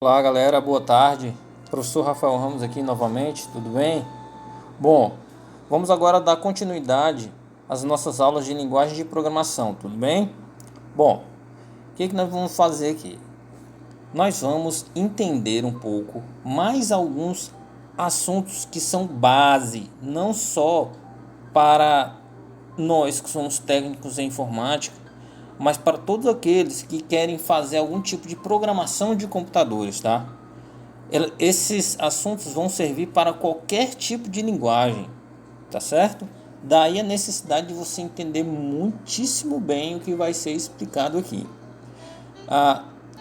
Olá galera, boa tarde. Professor Rafael Ramos aqui novamente, tudo bem? Bom, vamos agora dar continuidade às nossas aulas de linguagem de programação, tudo bem? Bom, o que nós vamos fazer aqui? Nós vamos entender um pouco mais alguns assuntos que são base, não só para nós que somos técnicos em informática, mas para todos aqueles que querem fazer algum tipo de programação de computadores, tá? Esses assuntos vão servir para qualquer tipo de linguagem, tá certo? Daí a necessidade de você entender muitíssimo bem o que vai ser explicado aqui.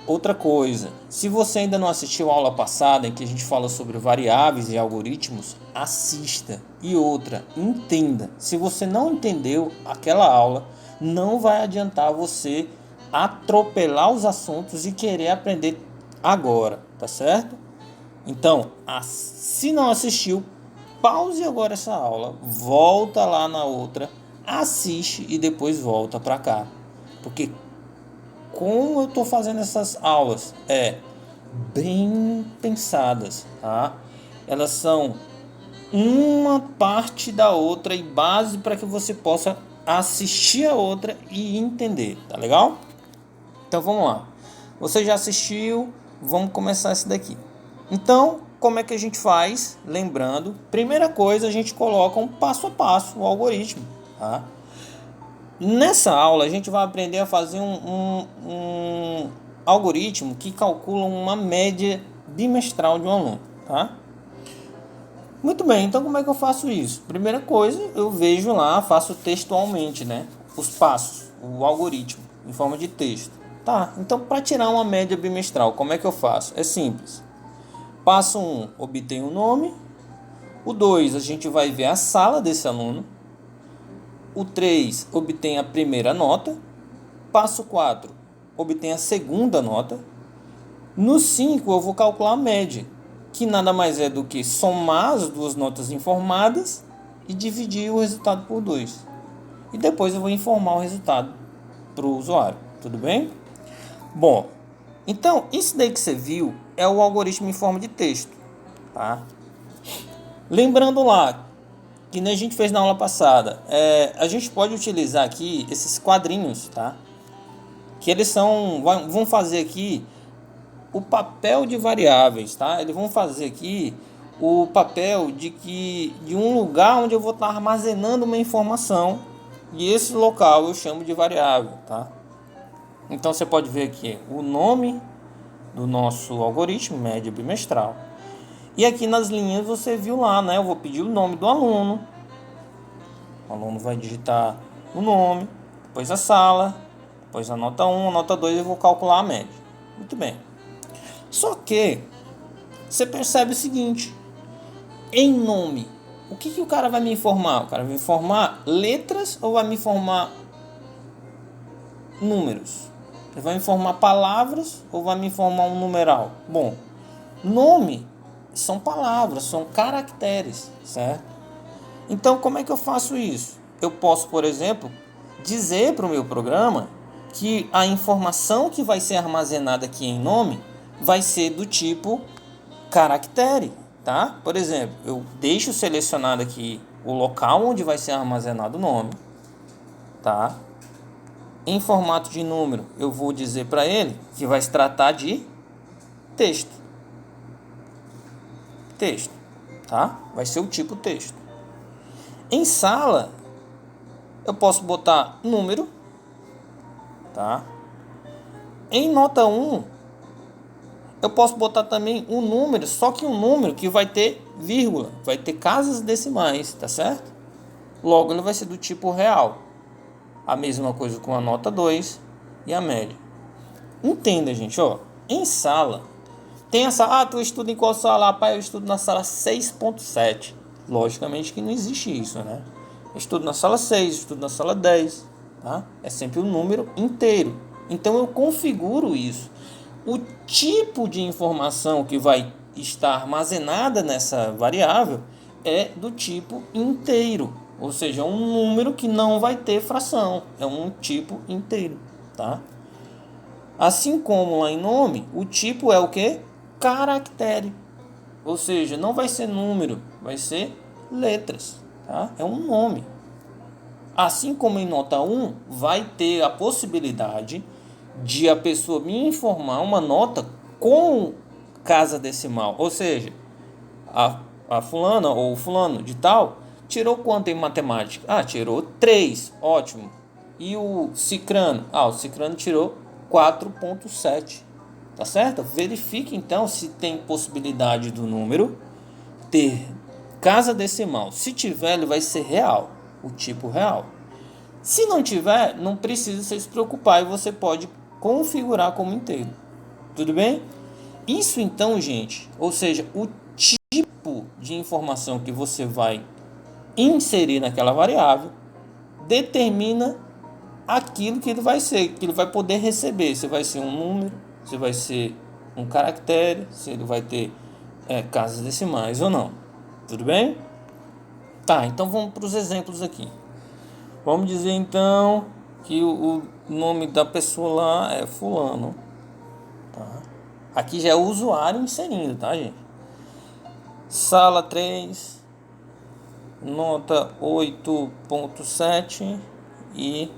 Outra coisa, se você ainda não assistiu a aula passada em que a gente fala sobre variáveis e algoritmos, assista. E outra, entenda. Se você não entendeu aquela aula, não vai adiantar você atropelar os assuntos e querer aprender agora, tá certo? Então, se não assistiu, pause agora essa aula, volta lá na outra, assiste e depois volta para cá. Porque como eu estou fazendo essas aulas bem pensadas, tá? Elas são uma parte da outra e base para que você possa assistir a outra e entender, tá legal? Então vamos lá. Você já assistiu? Vamos começar esse daqui. Então, como é que a gente faz? Lembrando, primeira coisa, a gente coloca um passo a passo, o algoritmo, tá? Nessa aula, a gente vai aprender a fazer um algoritmo que calcula uma média bimestral de um aluno, tá? Muito bem, então como é que eu faço isso? Primeira coisa, eu vejo lá, faço textualmente, né? Os passos, o algoritmo, em forma de texto. Tá, então para tirar uma média bimestral, como é que eu faço? É simples. Passo 1, obtenho o nome. O 2, a gente vai ver a sala desse aluno. O 3, obtém a primeira nota. Passo 4, obtém a segunda nota. No 5, eu vou calcular a média, que nada mais é do que somar as duas notas informadas e dividir o resultado por 2. E depois eu vou informar o resultado para o usuário, tudo bem? Bom, então isso daí que você viu é o algoritmo em forma de texto, tá? Lembrando lá, que nem a gente fez na aula passada, a gente pode utilizar aqui esses quadrinhos, tá? Que eles vão fazer aqui o papel de variáveis, tá? Eles vão fazer aqui o papel de um lugar onde eu vou estar armazenando uma informação, e esse local eu chamo de variável, tá? Então você pode ver aqui o nome do nosso algoritmo, média bimestral. E aqui nas linhas você viu lá, né? Eu vou pedir o nome do aluno. O aluno vai digitar o nome, depois a sala, depois a nota 1, a nota 2, eu vou calcular a média. Muito bem. Só que você percebe o seguinte: em nome, o que o cara vai me informar? O cara vai me informar letras ou vai me informar números? Ele vai me informar palavras ou vai me informar um numeral? Bom, nome são palavras, são caracteres, certo? Então, como é que eu faço isso? Eu posso, por exemplo, dizer para o meu programa que a informação que vai ser armazenada aqui em nome vai ser do tipo caractere, tá? Por exemplo, eu deixo selecionado aqui o local onde vai ser armazenado o nome, tá? Em formato de número, eu vou dizer para ele que vai se tratar de texto. Texto, tá? Vai ser o tipo texto. Em sala, eu posso botar número, tá? Em nota 1, eu posso botar também um número, só que um número que vai ter vírgula, vai ter casas decimais, tá certo? Logo, ele vai ser do tipo real. A mesma coisa com a nota 2 e a média. Entenda, gente, ó. Em sala, tem essa... tu estuda em qual sala? Pai, eu estudo na sala 6.7. Logicamente que não existe isso, né? Eu estudo na sala 6, estudo na sala 10, tá? É sempre um número inteiro. Então, eu configuro isso. O tipo de informação que vai estar armazenada nessa variável é do tipo inteiro. Ou seja, um número que não vai ter fração. É um tipo inteiro, tá? Assim como lá em nome, o tipo é o que? caractere. Ou seja, não vai ser número, vai ser letras, tá? É um nome. Assim como em nota 1, vai ter a possibilidade de a pessoa me informar uma nota com casa decimal. Ou seja, a fulana ou o fulano de tal tirou quanto em matemática? Ah, tirou 3, ótimo. E o cicrano? Ah, o cicrano tirou 4,7. Tá certo? Verifique então se tem possibilidade do número ter casa decimal. Se tiver, ele vai ser real, o tipo real. Se não tiver, não precisa se preocupar e você pode configurar como inteiro. Tudo bem? Isso então, gente, ou seja, o tipo de informação que você vai inserir naquela variável determina aquilo que ele vai ser, que ele vai poder receber. Se vai ser um número, se vai ser um caractere, se ele vai ter casas decimais ou não. Tudo bem? Tá, então vamos para os exemplos aqui. Vamos dizer então que o nome da pessoa lá é fulano. Tá? Aqui já é o usuário inserindo, tá, gente? Sala 3, nota 8,7 e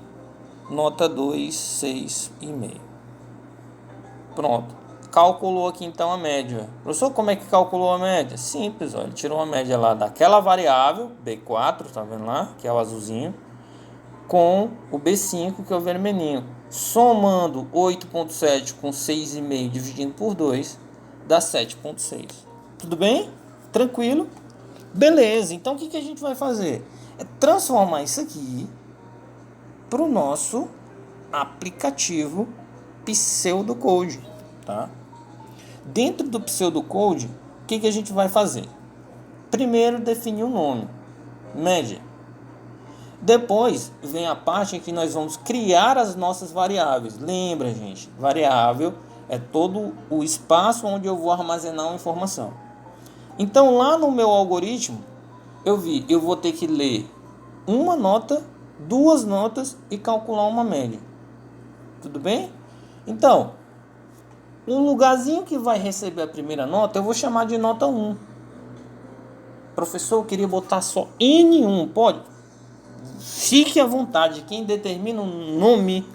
nota 2, 6,5. Pronto. Calculou aqui então a média. Professor, como é que calculou a média? Simples, olha. Ele tirou uma média lá daquela variável, B4, tá vendo lá? Que é o azulzinho. Com o B5, que é o vermelhinho. Somando 8,7 com 6,5 dividindo por 2, dá 7,6. Tudo bem? Tranquilo? Beleza, então o que a gente vai fazer? É transformar isso aqui para o nosso aplicativo pseudocode, tá? Dentro do pseudocode, o que a gente vai fazer? Primeiro, definir o nome, média. Depois vem a parte em que nós vamos criar as nossas variáveis. Lembra, gente, variável é todo o espaço onde eu vou armazenar uma informação. Então, lá no meu algoritmo, eu vou ter que ler uma nota, duas notas e calcular uma média. Tudo bem? Então, um lugarzinho que vai receber a primeira nota, eu vou chamar de nota 1. Professor, eu queria botar só N1, pode? Fique à vontade, quem determina o nome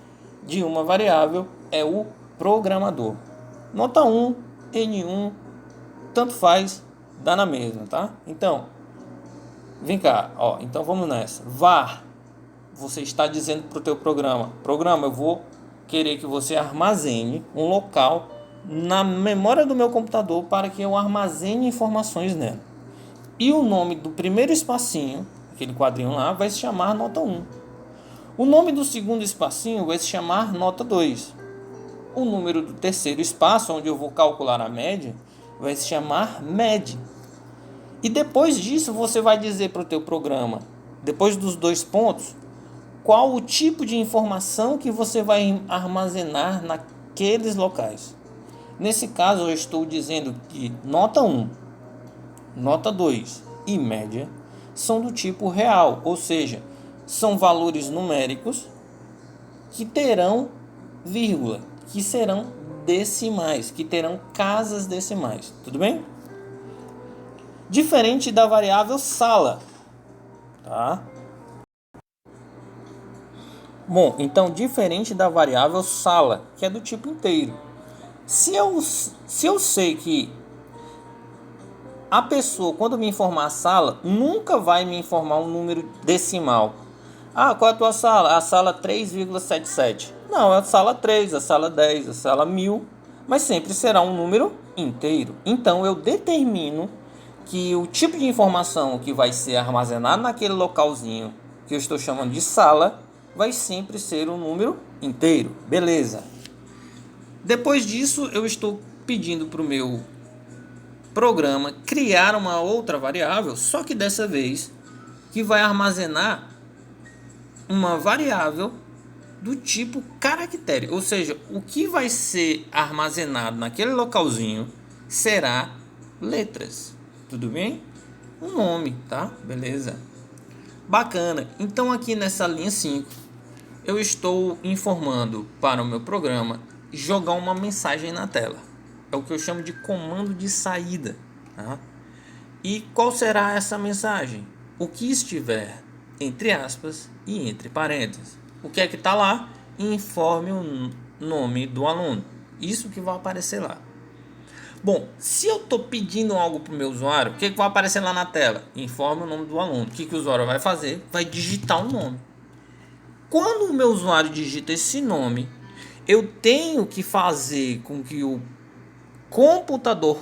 de uma variável é o programador. Nota 1, N1, tanto faz, dá na mesma, tá? Então, vem cá, ó, então vamos nessa. Var, você está dizendo para o teu programa, eu vou querer que você armazene um local na memória do meu computador para que eu armazene informações nela. E o nome do primeiro espacinho, aquele quadrinho lá, vai se chamar nota 1. O nome do segundo espacinho vai se chamar nota 2. O número do terceiro espaço, onde eu vou calcular a média, vai se chamar MED. E depois disso, você vai dizer para o teu programa, depois dos 2 pontos, qual o tipo de informação que você vai armazenar naqueles locais. Nesse caso, eu estou dizendo que nota 1, nota 2 e média são do tipo real, ou seja, são valores numéricos que terão vírgula, que serão decimais, que terão casas decimais. Tudo bem? Diferente da variável sala, tá? Bom, então diferente da variável sala, que é do tipo inteiro. Se eu sei que a pessoa, quando me informar a sala, nunca vai me informar um número decimal. Ah, qual é a tua sala? A sala 3,77. Não, é a sala 3, a sala 10, a sala 1000, mas sempre será um número inteiro. Então eu determino que o tipo de informação que vai ser armazenado naquele localzinho que eu estou chamando de sala vai sempre ser um número inteiro. Beleza. Depois disso, eu estou pedindo para o meu programa criar uma outra variável, só que dessa vez que vai armazenar uma variável do tipo caractere, ou seja, o que vai ser armazenado naquele localzinho será letras, tudo bem? Um nome, tá? Beleza? Bacana. Então aqui nessa linha 5, eu estou informando para o meu programa jogar uma mensagem na tela. é o que eu chamo de comando de saída. Tá? E qual será essa mensagem? O que estiver entre aspas e entre parênteses. O que é que está lá? Informe o nome do aluno. Isso que vai aparecer lá. Bom, se eu estou pedindo algo para o meu usuário, o que vai aparecer lá na tela? Informe o nome do aluno. O que o usuário vai fazer? Vai digitar o nome. Quando o meu usuário digita esse nome, eu tenho que fazer com que o computador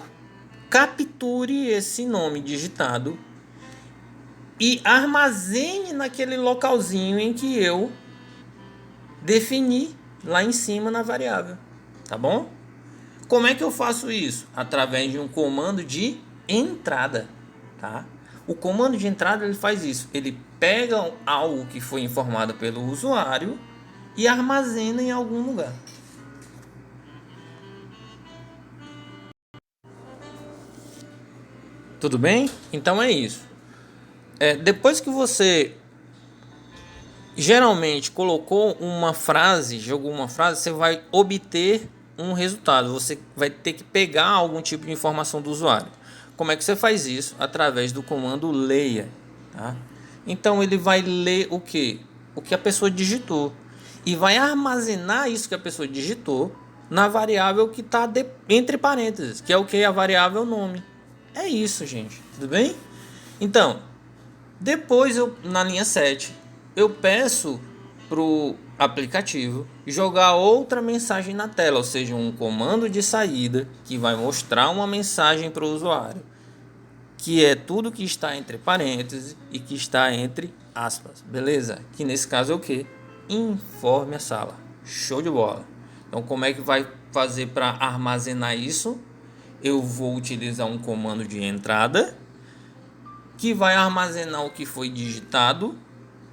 capture esse nome digitado e armazene naquele localzinho em que eu defini lá em cima na variável. Tá bom? Como é que eu faço isso? Através de um comando de entrada, tá? O comando de entrada ele faz isso. Ele pega algo que foi informado pelo usuário e armazena em algum lugar. Tudo bem? Então é isso. Depois que você geralmente colocou uma frase, jogou uma frase, você vai obter um resultado. Você vai ter que pegar algum tipo de informação do usuário. Como é que você faz isso? Através do comando leia. Tá? Então ele vai ler o que? O que a pessoa digitou. E vai armazenar isso que a pessoa digitou na variável que está entre parênteses, que é o que? A variável nome. É isso, gente. Tudo bem? Então, depois na linha 7, eu peço para o aplicativo jogar outra mensagem na tela, ou seja, um comando de saída que vai mostrar uma mensagem para o usuário, que é tudo que está entre parênteses e que está entre aspas, beleza? Que nesse caso é o que? Informe a sala. Show de bola. Então, como é que vai fazer para armazenar isso? Eu vou utilizar um comando de entrada que vai armazenar o que foi digitado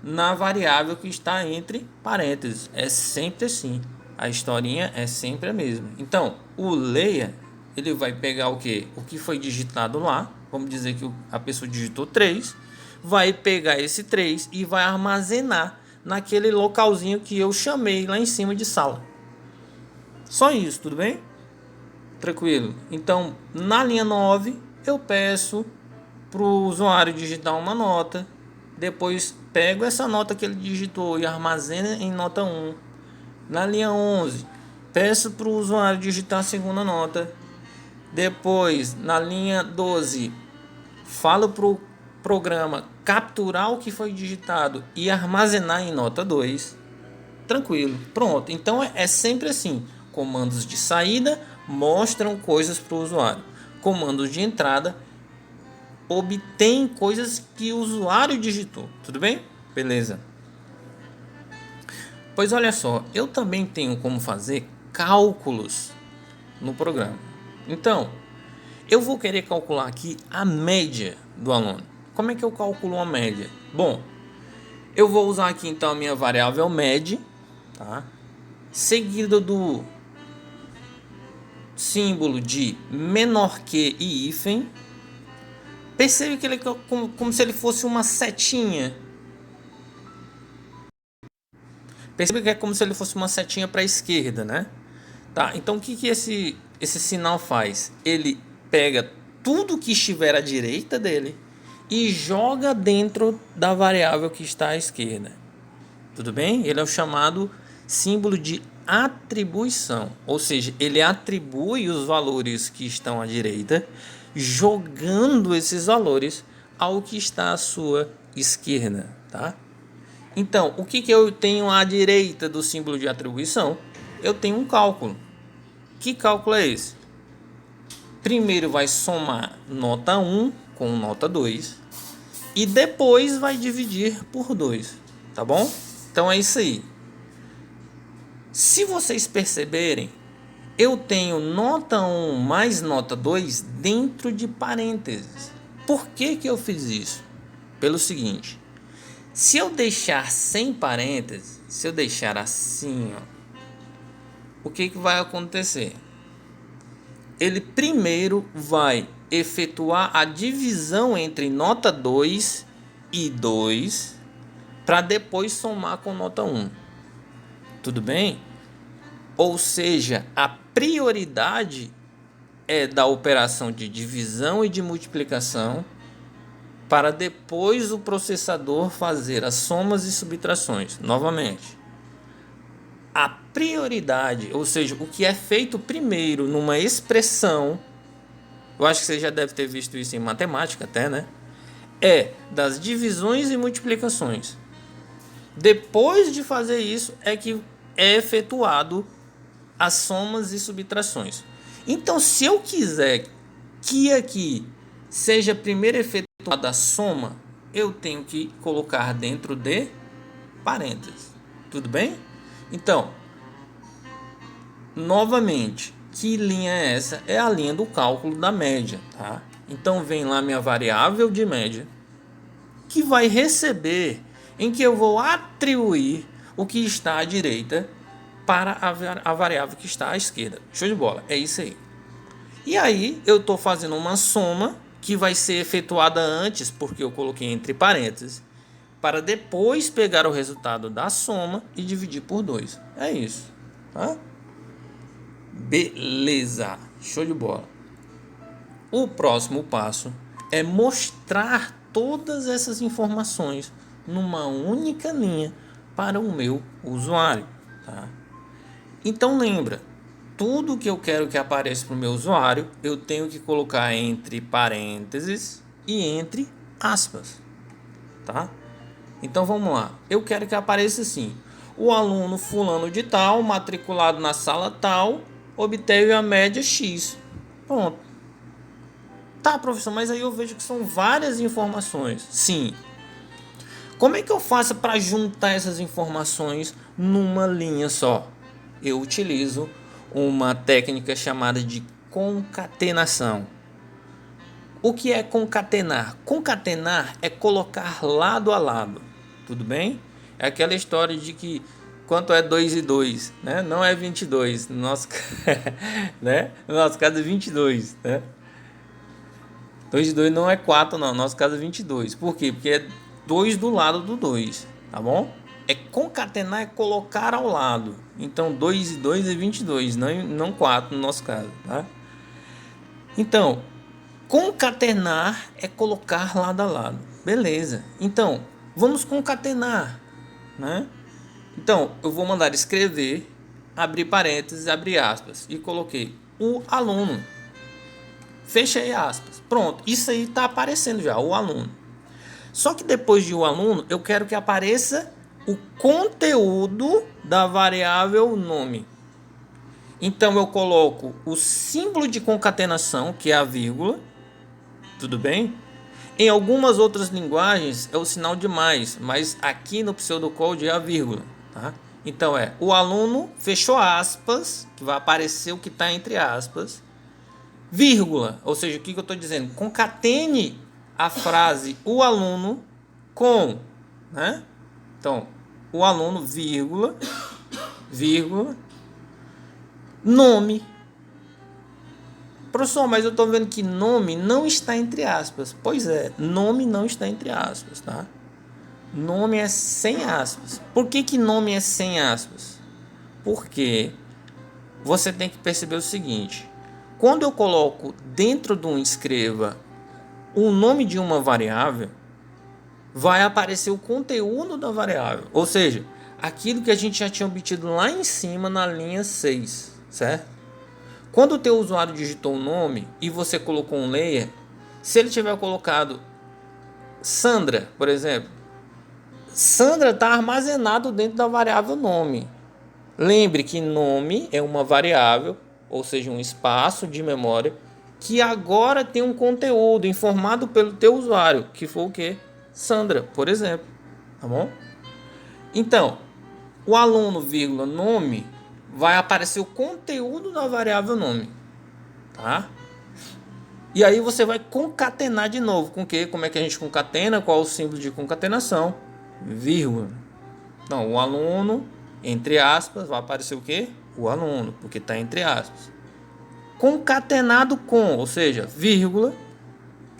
na variável que está entre parênteses. É sempre assim. A historinha é sempre a mesma. Então, o leia, ele vai pegar o que? O que foi digitado lá. Vamos dizer que a pessoa digitou 3. Vai pegar esse 3 e vai armazenar naquele localzinho que eu chamei lá em cima de sala. Só isso, tudo bem? Tranquilo. Então, na linha 9, eu peço para o usuário digitar uma nota. Depois pego essa nota que ele digitou e armazena em nota 1. Na linha 11, peço para o usuário digitar a segunda nota. Depois, na linha 12, falo para o programa capturar o que foi digitado e armazenar em nota 2. Tranquilo, pronto. Então é sempre assim. Comandos de saída mostram coisas para o usuário. Comandos de entrada obtém coisas que o usuário digitou. Tudo bem? Beleza. Pois olha só, eu também tenho como fazer cálculos no programa. Então, eu vou querer calcular aqui a média do aluno. Como é que eu calculo a média? Bom, eu vou usar aqui então a minha variável média, tá? Seguido do símbolo de menor que e hífen. Percebe que ele é como se ele fosse uma setinha. Percebe que é como se ele fosse uma setinha para a esquerda, né? Tá? Então o que esse sinal faz? Ele pega tudo que estiver à direita dele e joga dentro da variável que está à esquerda. Tudo bem? Ele é o chamado símbolo de atribuição, ou seja, ele atribui os valores que estão à direita, jogando esses valores ao que está à sua esquerda, tá? Então, o que eu tenho à direita do símbolo de atribuição? Eu tenho um cálculo. Que cálculo é esse? Primeiro vai somar nota 1 com nota 2 e depois vai dividir por 2, tá bom? Então é isso aí. Se vocês perceberem, eu tenho nota 1 mais nota 2 dentro de parênteses. Por que eu fiz isso? Pelo seguinte, se eu deixar sem parênteses, se eu deixar assim, ó, o que vai acontecer? Ele primeiro vai efetuar a divisão entre nota 2 e 2 para depois somar com nota 1. Tudo bem? Ou seja, a prioridade é da operação de divisão e de multiplicação, para depois o processador fazer as somas e subtrações. Novamente, a prioridade, ou seja, o que é feito primeiro numa expressão, eu acho que você já deve ter visto isso em matemática até, né? É das divisões e multiplicações. Depois de fazer isso é que é efetuado as somas e subtrações. Então, se eu quiser que aqui seja primeiro efetuada a soma, eu tenho que colocar dentro de parênteses. Tudo bem? Então, novamente, que linha é essa? É a linha do cálculo da média, tá? Então, vem lá minha variável de média, que vai receber, em que eu vou atribuir o que está à direita para a variável que está à esquerda. Show de bola, é isso aí. E aí eu estou fazendo uma soma que vai ser efetuada antes, porque eu coloquei entre parênteses, para depois pegar o resultado da soma e dividir por 2. É isso, tá? Beleza, show de bola. O próximo passo é mostrar todas essas informações numa única linha para o meu usuário, tá? Então lembra, tudo que eu quero que apareça para o meu usuário, eu tenho que colocar entre parênteses e entre aspas, tá? Então vamos lá, eu quero que apareça assim: o aluno fulano de tal, matriculado na sala tal, obteve a média X. Pronto. Tá, professor, mas aí eu vejo que são várias informações. Sim. Como é que eu faço para juntar essas informações numa linha só? Eu utilizo uma técnica chamada de concatenação. O que é concatenar? Concatenar é colocar lado a lado. Tudo bem? É aquela história de que quanto é 2 e 2, né? Não é 22. No nosso, né? No nosso caso é 22, né? 2 e 2 não é 4, não. No nosso caso é 22. Por quê? Porque é 2 do lado do 2, tá bom? É concatenar, é colocar ao lado. Então 2 e 2 é 22, não 4 no nosso caso, tá? Então, concatenar é colocar lado a lado. Beleza. Então, vamos concatenar, né? Então, eu vou mandar escrever, abrir parênteses, abrir aspas, e coloquei o aluno. Fechei aspas. Pronto, isso aí está aparecendo já, o aluno. Só que depois de o aluno, eu quero que apareça o conteúdo da variável nome. Então eu coloco o símbolo de concatenação, que é a vírgula. Tudo bem? Em algumas outras linguagens é o sinal de mais, mas aqui no pseudocode é a vírgula, tá? Então é o aluno, fechou aspas, que vai aparecer o que está entre aspas, vírgula, ou seja, o que eu estou dizendo? Concatene a frase o aluno com, né? Então, o aluno, vírgula, nome. Professor, mas eu estou vendo que nome não está entre aspas. Pois é, nome não está entre aspas, tá? Nome é sem aspas. Por que nome é sem aspas? Porque você tem que perceber o seguinte: quando eu coloco dentro de um escreva o nome de uma variável, vai aparecer o conteúdo da variável. Ou seja, aquilo que a gente já tinha obtido lá em cima na linha 6, certo? Quando o teu usuário digitou o nome e você colocou um layer, se ele tiver colocado Sandra, por exemplo, Sandra está armazenado dentro da variável nome. Lembre que nome é uma variável, ou seja, um espaço de memória, que agora tem um conteúdo informado pelo teu usuário, que foi o quê? Sandra, por exemplo. Tá bom? Então, o aluno, vírgula, nome, vai aparecer o conteúdo da variável nome. Tá? E aí você vai concatenar de novo. Com o quê? Como é que a gente concatena? Qual é o símbolo de concatenação? Vírgula. Então, o aluno, entre aspas, vai aparecer o quê? O aluno, porque está entre aspas. Concatenado com, ou seja, vírgula,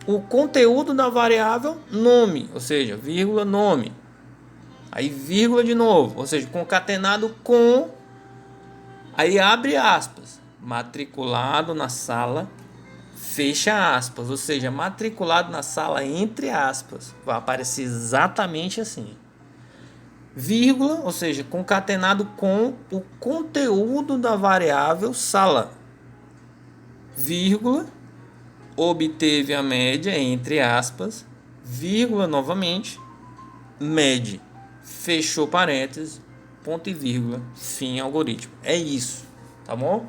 o conteúdo da variável nome, ou seja, vírgula, nome. Aí vírgula de novo, ou seja, concatenado com, aí abre aspas, matriculado na sala, fecha aspas, ou seja, matriculado na sala entre aspas, vai aparecer exatamente assim. Vírgula, ou seja, concatenado com o conteúdo da variável sala. Vírgula, obteve a média entre aspas, vírgula novamente, mede, fechou parênteses, ponto e vírgula, fim algoritmo. É isso, tá bom?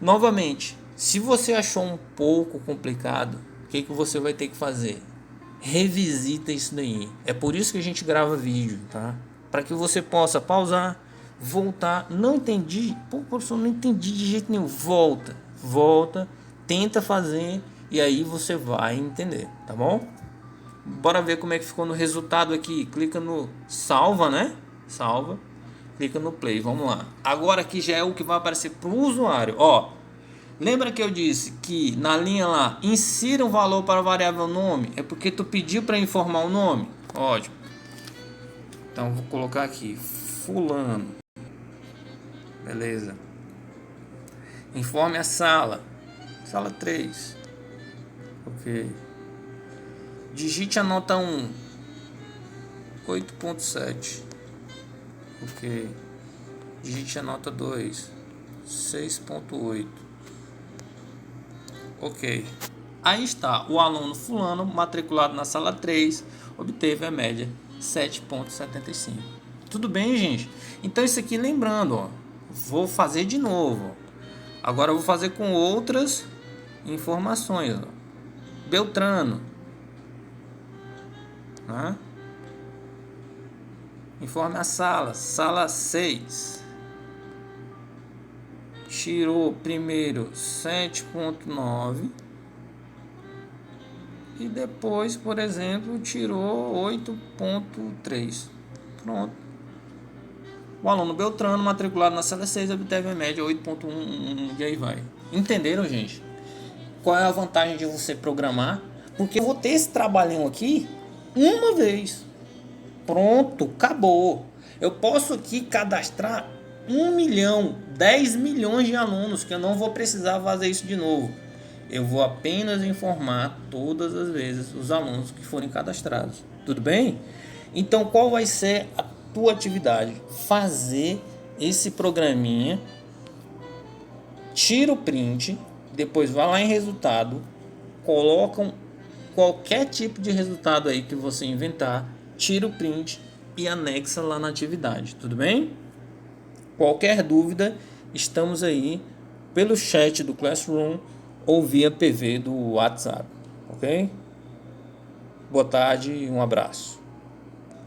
Novamente, se você achou um pouco complicado, o que você vai ter que fazer? Revisita isso daí. É por isso que a gente grava vídeo, tá? Para que você possa pausar, voltar. Não entendi, pô, professor, não entendi de jeito nenhum. Volta, tenta fazer e aí você vai entender, tá bom? Bora ver como é que ficou no resultado aqui. Clica no salva, né? Salva. Clica no play, vamos lá. Agora aqui já é o que vai aparecer para o usuário. Ó, lembra que eu disse que na linha lá, insira um valor para a variável nome? É porque tu pediu para informar o nome? Ótimo. Então vou colocar aqui, fulano. Beleza. Informe a sala. Sala 3. Ok. Digite a nota 1. 8.7. Ok. Digite a nota 2. 6.8. Ok. Aí está. O aluno fulano, matriculado na sala 3, obteve a média 7.75. Tudo bem, gente? Então isso aqui, lembrando, ó, vou fazer de novo. Agora eu vou fazer com outras informações. Ó. Beltrano. Né? Informe a sala. Sala 6. Tirou primeiro 7.9 e depois, por exemplo, tirou 8.3. Pronto. O aluno Beltrano, matriculado na sala 6, obteve a média 8.1 e aí vai. Entenderam, gente? Qual é a vantagem de você programar? Porque eu vou ter esse trabalhão aqui uma vez. Pronto, acabou. Eu posso aqui cadastrar 1 milhão, 10 milhões de alunos, que eu não vou precisar fazer isso de novo. Eu vou apenas informar todas as vezes os alunos que forem cadastrados. Tudo bem? Então, qual vai ser a tua atividade? Fazer esse programinha, tira o print, depois vai lá em resultado, coloca qualquer tipo de resultado aí que você inventar, tira o print e anexa lá na atividade. Tudo bem? Qualquer dúvida, estamos aí pelo chat do Classroom ou via PV do WhatsApp, ok? Boa tarde e um abraço.